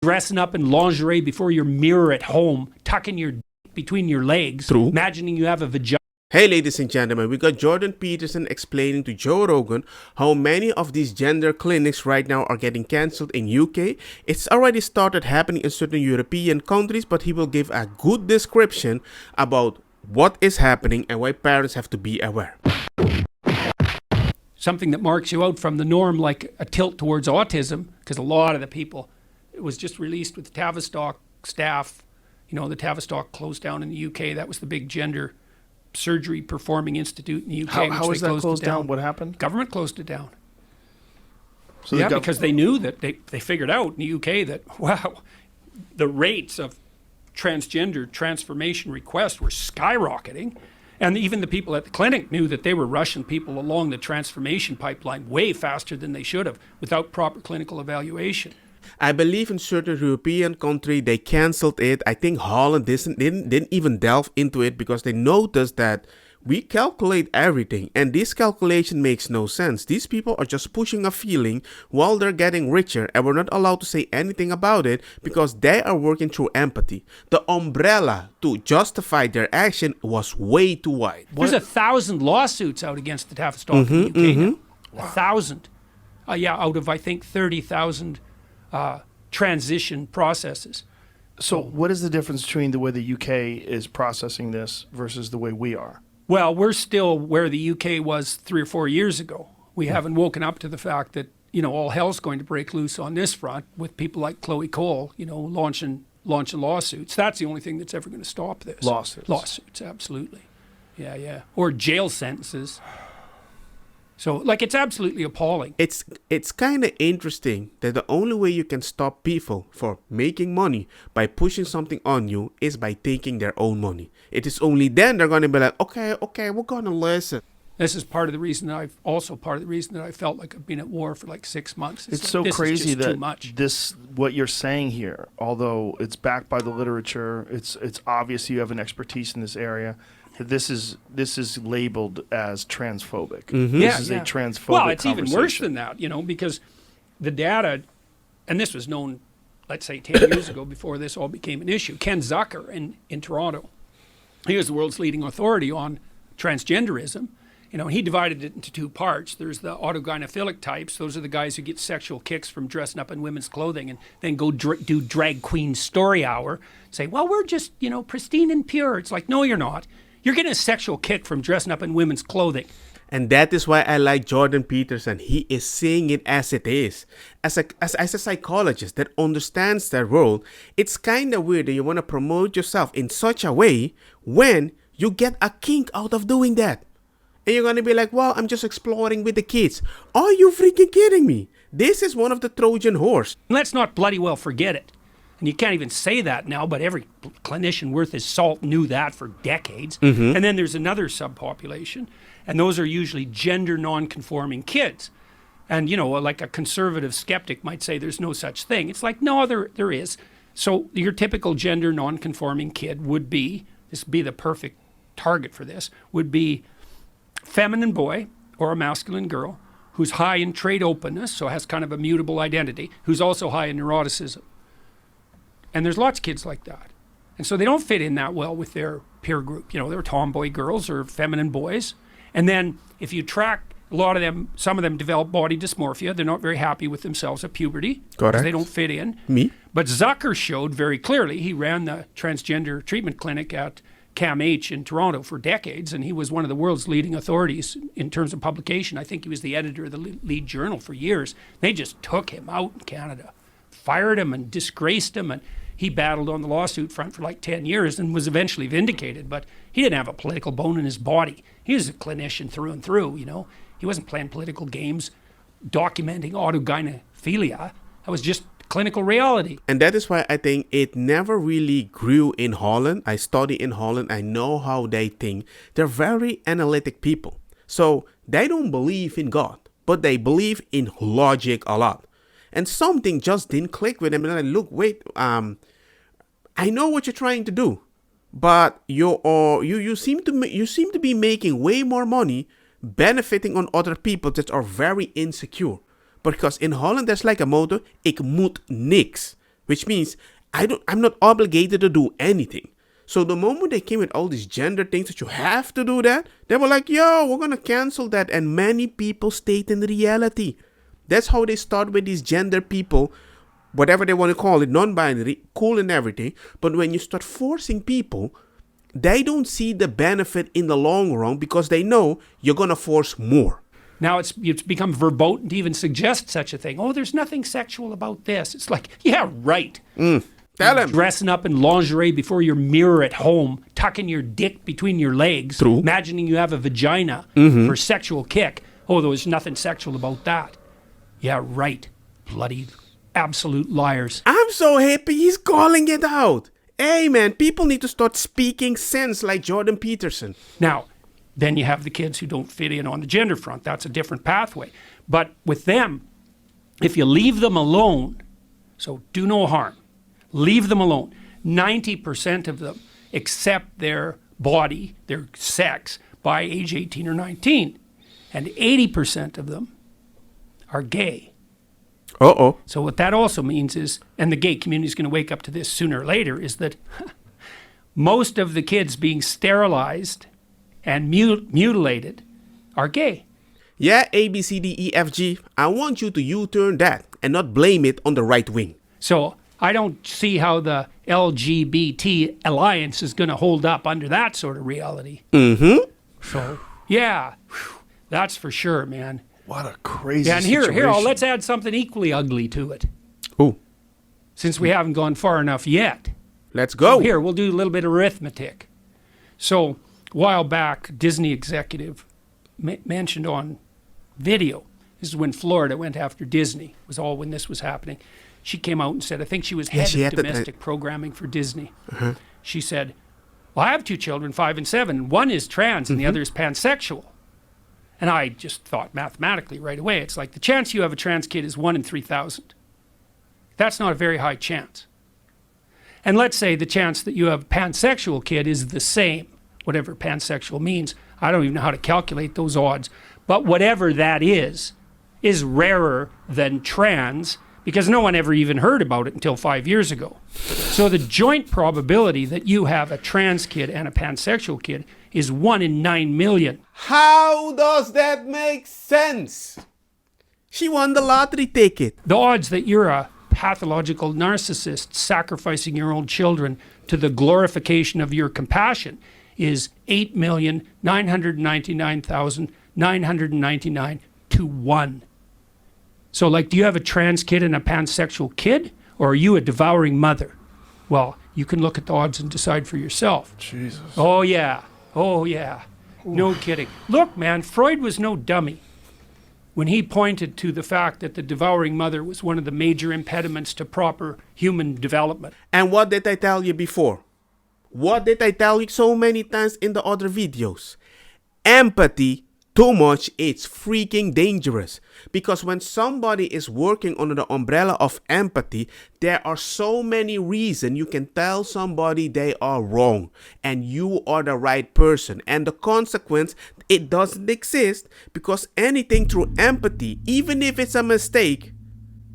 dressing up in lingerie before your mirror at home, tucking your between your legs, True. imagining you have a vagina. Hey ladies and gentlemen, we got Jordan Peterson explaining to Joe Rogan how many of these gender clinics right now are getting cancelled in UK. It's already started happening in certain European countries, but he will give a good description about what is happening and why parents have to be aware. Something that marks you out from the norm, like a tilt towards autism, because a lot of the people, it was just released with the Tavistock staff. You know, the Tavistock closed down in the UK. That was the big gender surgery performing institute in the UK. How is that closed down? What happened? Government closed it down. So yeah, because they knew that they figured out in the UK that, wow, the rates of transgender transformation requests were skyrocketing. And even the people at the clinic knew that they were rushing people along the transformation pipeline way faster than they should have without proper clinical evaluation. I believe in certain European country they cancelled it. I think Holland didn't even delve into it because they noticed that we calculate everything and this calculation makes no sense. These people are just pushing a feeling while they're getting richer, and we're not allowed to say anything about it because they are working through empathy. The umbrella to justify their action was way too wide. There's 1,000 lawsuits out against the Tavistock in the UK now. 1,000. Out of I think 30,000 transition processes. So what is the difference between the way the UK is processing this versus the way we are? Well, we're still where the UK was 3 or 4 years ago. We haven't woken up to the fact that, you know, all hell's going to break loose on this front with people like Chloe Cole, you know, launching lawsuits. That's the only thing that's ever going to stop this. Lawsuits, absolutely. Yeah. Or jail sentences. So, like, it's absolutely appalling. It's kind of interesting that the only way you can stop people for making money by pushing something on you is by taking their own money. It is only then they're going to be like, okay, we're going to listen. This is part of the reason that I felt like I've been at war for like 6 months. It's so crazy that too much. What you're saying here, although it's backed by the literature, it's obvious you have an expertise in this area. This is labeled as transphobic. This is a transphobic Well, it's even worse than that, you know, because the data, and this was known, let's say 10 years ago before this all became an issue. Ken Zucker in Toronto, he was the world's leading authority on transgenderism. You know, he divided it into 2 parts. There's the autogynephilic types. Those are the guys who get sexual kicks from dressing up in women's clothing and then go do drag queen story hour. Say, well, we're just, you know, pristine and pure. It's like, no, you're not. You're getting a sexual kick from dressing up in women's clothing. And that is why I like Jordan Peterson. He is saying it as it is. As a psychologist that understands their role, it's kind of weird that you want to promote yourself in such a way when you get a kink out of doing that. And you're going to be like, well, I'm just exploring with the kids. Are you freaking kidding me? This is one of the Trojan horse. Let's not bloody well forget it. And you can't even say that now, but every clinician worth his salt knew that for decades. And then there's another subpopulation, and those are usually gender non-conforming kids. And, you know, like a conservative skeptic might say there's no such thing. It's like, no, there is. So your typical gender non-conforming kid would be the perfect target for this, would be feminine boy or a masculine girl who's high in trait openness, so has kind of a mutable identity, who's also high in neuroticism. And there's lots of kids like that. And so they don't fit in that well with their peer group. You know, they're tomboy girls or feminine boys. And then if you track a lot of them, some of them develop body dysmorphia. They're not very happy with themselves at puberty. Because they don't fit in. Me? But Zucker showed very clearly, he ran the transgender treatment clinic at CAMH in Toronto for decades, and he was one of the world's leading authorities in terms of publication. I think he was the editor of the lead journal for years. They just took him out in Canada, fired him and disgraced him, and he battled on the lawsuit front for like 10 years and was eventually vindicated, but he didn't have a political bone in his body. He was a clinician through and through, you know. He wasn't playing political games, documenting autogynephilia. That was just clinical reality. And that is why I think it never really grew in Holland. I study in Holland. I know how they think. They're very analytic people. So they don't believe in God, but they believe in logic a lot. And something just didn't click with them. And I look, wait, I know what you're trying to do, but you seem to be making way more money benefiting on other people that are very insecure. Because in Holland there's like a motto, ik moet niks. which means I'm not obligated to do anything. So the moment they came with all these gender things that you have to do that, they were like, yo, we're going to cancel that. And many people stayed in reality. That's how they start with these gender people, whatever they want to call it, non-binary, cool and everything. But when you start forcing people, they don't see the benefit in the long run because they know you're going to force more. Now it's become verboten to even suggest such a thing. Oh, there's nothing sexual about this. It's like, yeah, right. Tell him. Dressing up in lingerie before your mirror at home, tucking your dick between your legs, True. imagining you have a vagina for sexual kick. Oh, there was nothing sexual about that. Yeah, right. Bloody absolute liars. I'm so happy he's calling it out. Hey, man, people need to start speaking sense like Jordan Peterson. Now, then you have the kids who don't fit in on the gender front. That's a different pathway. But with them, if you leave them alone, so do no harm, leave them alone. 90% of them accept their body, their sex, by age 18 or 19. And 80% of them are gay. Uh-oh. So what that also means is, and the gay community is going to wake up to this sooner or later, is that most of the kids being sterilized and mutilated are gay. Yeah, A, B, C, D, E, F, G. I want you to U-turn that and not blame it on the right wing. So I don't see how the LGBT alliance is going to hold up under that sort of reality. Mm-hmm. So, yeah, that's for sure, man. What a crazy Yeah, and situation. here, let's add something equally ugly to it, Ooh, since we haven't gone far enough yet. let's go. Here, we'll do a little bit of arithmetic. So, a while back, Disney executive mentioned on video, this is when Florida went after Disney, it was all when this was happening. She came out and said, I think she was head of domestic programming for Disney. She said, well, I have two children, 5 and 7. One is trans and the other is pansexual. And I just thought mathematically right away, it's like the chance you have a trans kid is 1 in 3,000. That's not a very high chance. And let's say the chance that you have a pansexual kid is the same, whatever pansexual means. I don't even know how to calculate those odds. But whatever that is rarer than trans, because no one ever even heard about it until 5 years ago. So the joint probability that you have a trans kid and a pansexual kid is 1 in 9 million. How does that make sense? She won the lottery ticket. The odds that you're a pathological narcissist sacrificing your own children to the glorification of your compassion is 8,999,999 to 1. So, like, do you have a trans kid and a pansexual kid, or are you a devouring mother? Well, you can look at the odds and decide for yourself. Jesus. Oh, yeah. Oh, yeah. No kidding. Look, man, Freud was no dummy when he pointed to the fact that the devouring mother was one of the major impediments to proper human development. And what did I tell you before? What did I tell you so many times in the other videos? Empathy, too much, it's freaking dangerous. Because when somebody is working under the umbrella of empathy, there are so many reasons you can tell somebody they are wrong and you are the right person. And the consequence, it doesn't exist because anything through empathy, even if it's a mistake,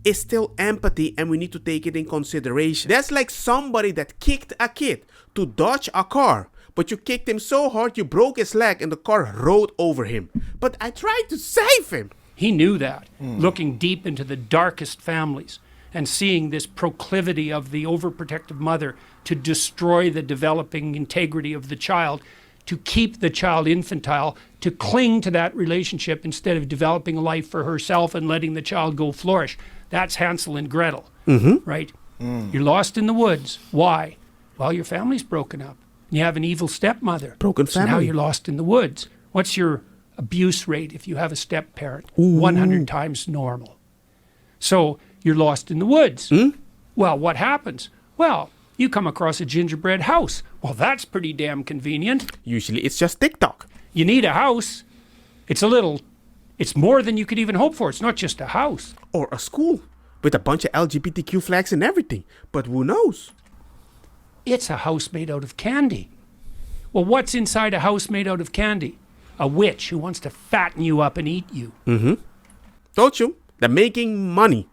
is still empathy and we need to take it in consideration. That's like somebody that kicked a kid to dodge a car. But you kicked him so hard you broke his leg and the car rode over him. But I tried to save him. He knew that, looking deep into the darkest families and seeing this proclivity of the overprotective mother to destroy the developing integrity of the child, to keep the child infantile, to cling to that relationship instead of developing a life for herself and letting the child go flourish. That's Hansel and Gretel, right? You're lost in the woods. Why? Well, your family's broken up. You have an evil stepmother. Broken So now family. you're lost in the woods. What's your abuse rate if you have a step parent? 100 times normal. So you're lost in the woods. Well, what happens? Well, you come across a gingerbread house. Well, that's pretty damn convenient. Usually it's just TikTok. You need a house. It's more than you could even hope for. It's not just a house. Or a school with a bunch of LGBTQ flags and everything. But who knows? It's a house made out of candy. Well, what's inside a house made out of candy? A witch who wants to fatten you up and eat you. Told you, they're making money.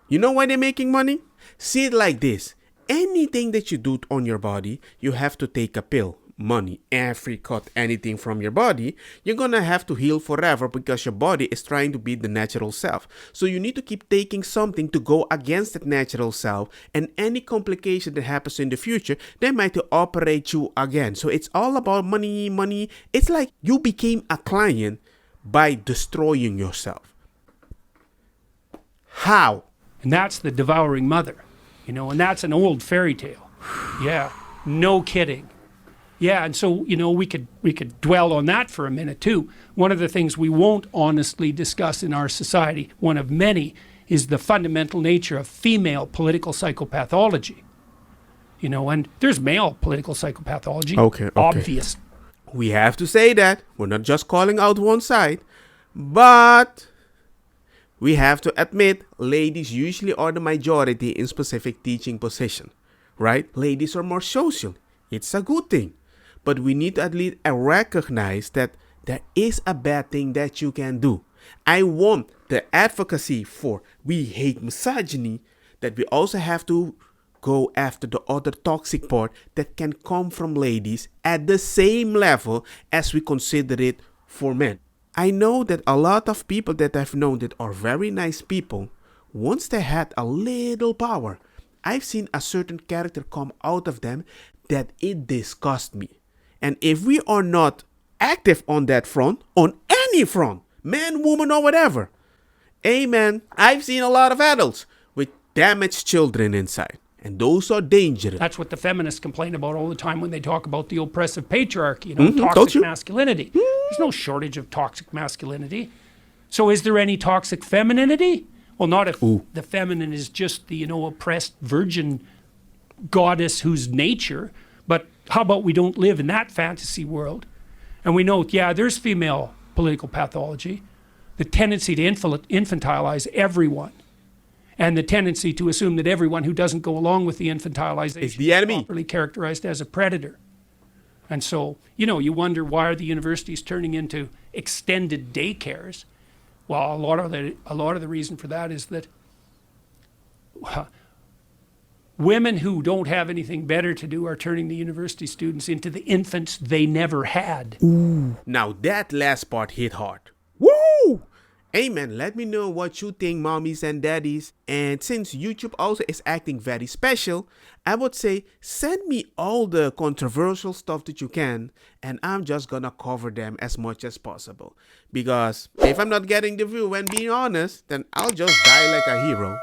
You know why they're making money? See it like this. Anything that you do on your body, you have to take a pill. Money, every cut, anything from your body, you're gonna have to heal forever because your body is trying to be the natural self. So you need to keep taking something to go against that natural self, and any complication that happens in the future, they might operate you again. So it's all about money. It's like you became a client by destroying yourself. How? And that's the devouring mother, and that's an old fairy tale. Yeah, no kidding. Yeah, and so, we could dwell on that for a minute too. One of the things we won't honestly discuss in our society, one of many, is the fundamental nature of female political psychopathology. And there's male political psychopathology. Okay. Obvious. We have to say that. We're not just calling out one side, but we have to admit ladies usually are the majority in specific teaching position, right? Ladies are more social. It's a good thing. But we need to at least recognize that there is a bad thing that you can do. I want the advocacy for we hate misogyny, that we also have to go after the other toxic part that can come from ladies at the same level as we consider it for men. I know that a lot of people that I've known that are very nice people, once they had a little power, I've seen a certain character come out of them that it disgusts me. And if we are not active on that front, on any front, man, woman, or whatever, amen, I've seen a lot of adults with damaged children inside. And those are dangerous. That's what the feminists complain about all the time when they talk about the oppressive patriarchy, Told toxic you. masculinity. There's no shortage of toxic masculinity. So is there any toxic femininity? Well, not if the feminine is just the, oppressed virgin goddess whose nature. But how about we don't live in that fantasy world? And we know, there's female political pathology, the tendency to infantilize everyone, and the tendency to assume that everyone who doesn't go along with the infantilization is the enemy, properly characterized as a predator. And so, you wonder, why are the universities turning into extended daycares? Well, a lot of the reason for that is that women who don't have anything better to do are turning the university students into the infants they never had. Ooh. Now that last part hit hard. Woo! Amen. Let me know what you think, mommies and daddies. And since YouTube also is acting very special, I would say send me all the controversial stuff that you can, and I'm just gonna cover them as much as possible. Because if I'm not getting the view and being honest, then I'll just die like a hero.